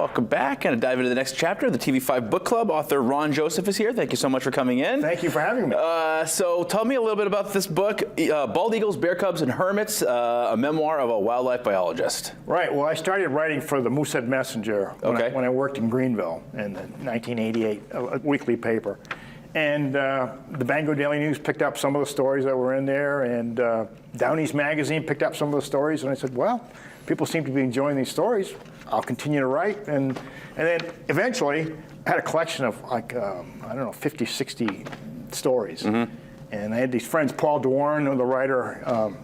Welcome back, and dive into the next chapter of the TV5 Book Club. Author Ron Joseph is here. Thank you so much for coming in. Thank you for having me. So tell me a little bit about this book, Bald Eagles, Bear Cubs, and Hermits, a memoir of a wildlife biologist. Right. Well, I started writing for the Moosehead Messenger when I worked in Greenville in the 1988 weekly paper. And the Bangor Daily News picked up some of the stories that were in there, and Down East Magazine picked up some of the stories, and I said, well, people seem to be enjoying these stories. I'll continue to write. And then eventually, I had a collection of like, I don't know, 50, 60 stories. Mm-hmm. And I had these friends, Paul DeWarren, the writer,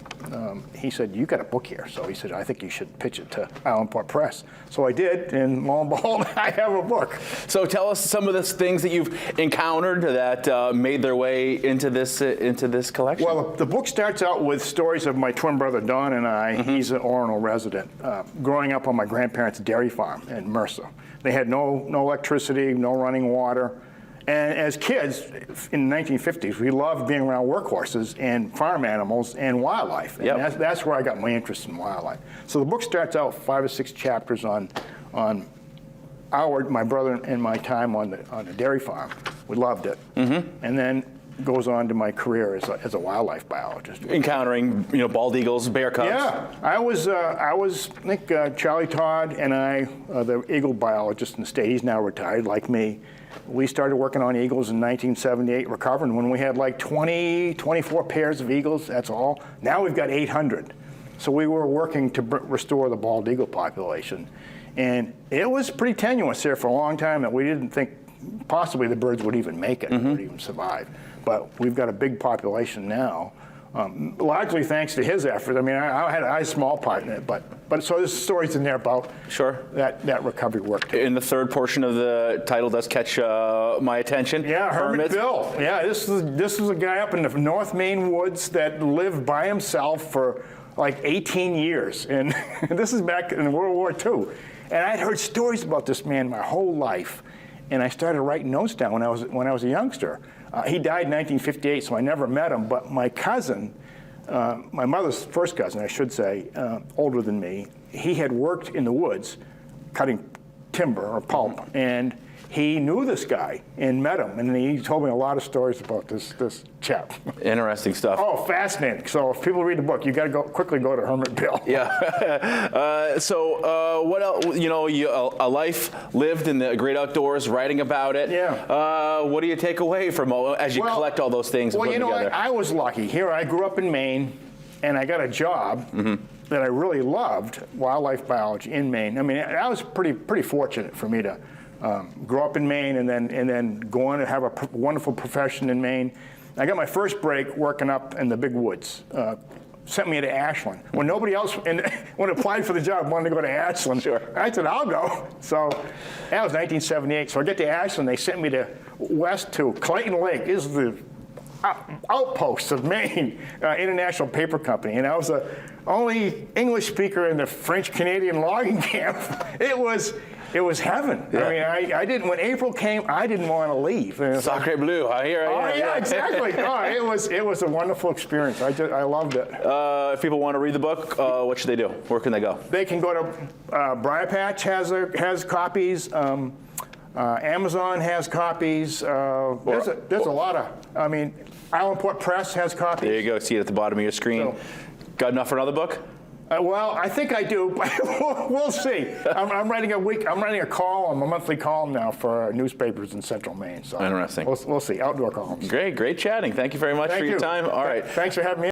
he said, you got a book here. So he said, I think you should pitch it to Allenport Press. So I did, and lo and behold, I have a book. So tell us some of the things that you've encountered that made their way into this collection. Well, the book starts out with stories of my twin brother, Don, and I. Mm-hmm. He's an Orono resident, growing up on my grandparents' dairy farm in Mercer. They had no electricity, no running water. And as kids, in the 1950s, we loved being around workhorses and farm animals and wildlife. And yep. that's where I got my interest in wildlife. So the book starts out 5 or 6 chapters on my brother and my time on the dairy farm. We loved it. Mm-hmm. And then goes on to my career as a wildlife biologist. Encountering, bald eagles, bear cubs. Yeah, I think Charlie Todd and I, the eagle biologist in the state, he's now retired, like me. We started working on eagles in 1978, recovering when we had like 24 pairs of eagles, that's all. Now we've got 800. So we were working to restore the bald eagle population. And it was pretty tenuous there for a long time that we didn't think possibly the birds would even make it, mm-hmm. would even survive. But we've got a big population now, largely thanks to his effort. I mean, I had a small part in it, but so there's stories in there about that recovery work. In the third portion of the title does catch my attention. Yeah, Hermit Bill. Yeah, this is a guy up in the North Maine woods that lived by himself for like 18 years, and this is back in World War II. And I'd heard stories about this man my whole life, and I started writing notes down when I was a youngster. He died in 1958, so I never met him, but my cousin, my mother's first cousin, I should say, older than me, he had worked in the woods cutting timber or pulp, and he knew this guy and met him, and he told me a lot of stories about this chap. Interesting stuff. Oh, fascinating. So if people read the book, you got to quickly go to Hermit Bill. Yeah. So what else? A life lived in the great outdoors, writing about it. Yeah. What do you take away from as you collect all those things and put them together? I was lucky. Here, I grew up in Maine, and I got a job that I really loved, wildlife biology in Maine. I mean, I was pretty fortunate for me to grow up in Maine and then go on to have a wonderful profession in Maine. I got my first break working up in the big woods. Sent me to Ashland. When nobody else, when I applied for the job, wanted to go to Ashland. Sure. I said, I'll go. So that was 1978. So I get to Ashland, they sent me west to Clayton Lake. This is the outpost of Maine, International Paper Company. And I was the only English speaker in the French-Canadian logging camp. It was heaven. Yeah. I mean, I didn't. When April came, I didn't want to leave. Sacre bleu! Yeah, exactly. It was a wonderful experience. I loved it. If people want to read the book, what should they do? Where can they go? They can go to Briar Patch has copies. Amazon has copies. There's a lot of. I mean, Allenport Press has copies. There you go. See it at the bottom of your screen. So, got enough for another book? Well, I think I do, but we'll see. I'm writing a monthly column now for newspapers in Central Maine. So interesting. We'll see. Outdoor columns. Great chatting. Thank you very much for your time. All right. Thanks for having me.